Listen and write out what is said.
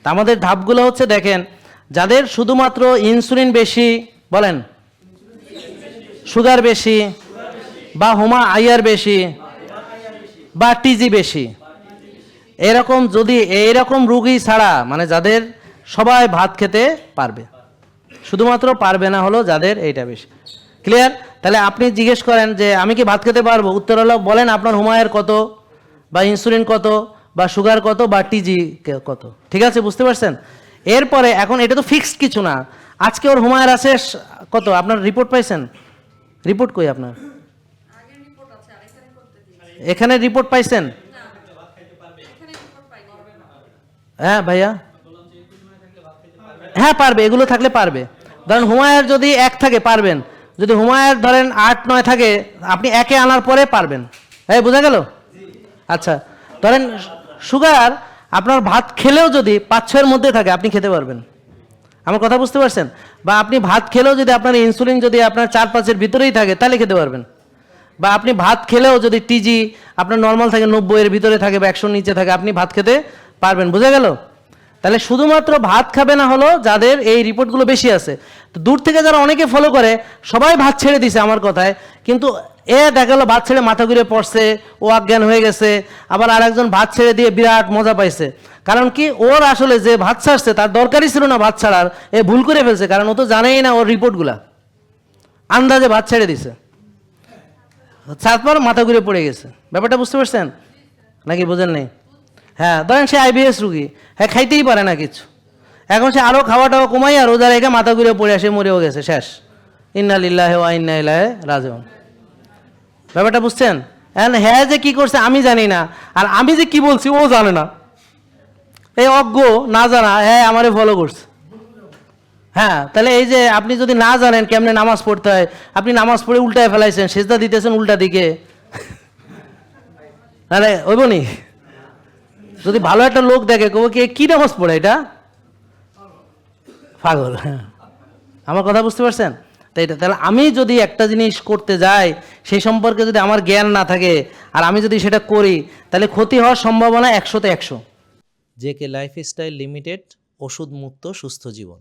তা আমাদের ধাপগুলো হচ্ছে দেখেন, যাদের শুধুমাত্র ইনসুলিন বেশি, বলেন সুগার বেশি, বা হুমা আইয়ার বেশি, বা টিজি বেশি, এরকম যদি এইরকম রুগী ছাড়া, মানে যাদের সবাই ভাত খেতে পারবে, শুধুমাত্র পারবে না হলো যাদের এইটা বেশি। ক্লিয়ার? তাহলে আপনি জিজ্ঞেস করেন যে আমি কি ভাত খেতে পারবো, উত্তর হলো বলেন আপনার হুমায়ের কত, বা ইনসুলিন কত, বা সুগার কত, বা টিজি কত। ঠিক আছে, বুঝতে পারছেন? এরপরে এখন এটা তো ফিক্সড কিছু না, আজকে ওর হুমায়ের আছে কত, আপনার রিপোর্ট পাইছেন? রিপোর্ট কই আপনার? এখানে রিপোর্ট পাইছেন? হ্যাঁ ভাইয়া, হ্যাঁ পারবে, এগুলো থাকলে পারবে। ধরেন হুমায়ের যদি 1 থাকে পারবেন, যদি হুমায়ের ধরেন 8-9 থাকে, আপনি 1-এ আনার পরে পারবেন। এই বোঝা গেল? আচ্ছা, ধরেন সুগার আপনার ভাত খেলেও যদি 5-6-এর মধ্যে থাকে, আপনি খেতে পারবেন। আমার কথা বুঝতে পারছেন? বা আপনি ভাত খেলেও যদি আপনার ইনসুলিন যদি আপনার 4-5-এর ভিতরেই থাকে, তাহলে খেতে পারবেন। বা আপনি ভাত খেলেও যদি টিজি আপনার নর্মাল থাকে, 90-এর ভিতরে থাকে বা 100-র নিচে থাকে, আপনি ভাত খেতে পারবেন। বোঝা গেল? তাহলে শুধুমাত্র ভাত খাবে না হলো যাদের এই রিপোর্টগুলো বেশি আছে। তো দূর থেকে যারা অনেকে ফলো করে, সবাই ভাত ছেড়ে দিছে আমার কথায়, কিন্তু দেখা গেলো ভাত ছেড়ে মাথা ঘুরে পড়ছে, ও অজ্ঞান হয়ে গেছে। আবার আরেকজন ভাত ছেড়ে দিয়ে বিরাট মজা পাইছে। কারণ কি, ওর আসলে যে ভাত ছাড়ছে তার দরকারই ছিল না ভাত ছাড়ার, এ ভুল করে ফেলছে, কারণ ও তো জানেই না ওর রিপোর্টগুলা, আন্দাজে ভাত ছেড়ে দিছে, তারপর মাথা ঘুরে পড়ে গেছে। ব্যাপারটা বুঝতে পারছেন নাকি বোঝেন নেই? হ্যাঁ, ধরেন সে আইবিএস রুগী, হ্যাঁ খাইতেই পারে না কিছু, এখন সে আরও খাওয়াটাও কমাই আর রোজা রেখে মাথা ঘুরে পড়ে আসে, মরেও গেছে, শেষ। ইন্না লিল্লাহি ওয়া ইন্না ইলাইহি রাজিউন। ব্যাপারটা বুঝছেন? হ্যাঁ যে কি করছে আমি জানি না, আর আমি যে কি বলছি ও জানে না, এই অজ্ঞ না জানা, হ্যাঁ আমারে ফলো করছে। হ্যাঁ, তাহলে এই যে আপনি যদি না জানেন কেমনে নামাজ পড়তে হয়, আপনি নামাজ পড়ে উল্টায় ফেলাইছেন, সেজদা দিতেছেন উল্টা দিকে, আরে ওইবনি যদি ভালো একটা লোক দেখে কবে কি নামাজ পড়ে, এটা পাগল। হ্যাঁ, আমার কথা বুঝতে পারছেন? তাই, তাহলে আমি যদি একটা জিনিস করতে যাই, সেই সম্পর্কে যদি আমার জ্ঞান না থাকে, আর আমি যদি সেটা করি, তাহলে ক্ষতি হওয়ার সম্ভাবনা 100-তে 100। জেকে লাইফস্টাইল লিমিটেড, ওষুধ মুক্ত সুস্থ জীবন।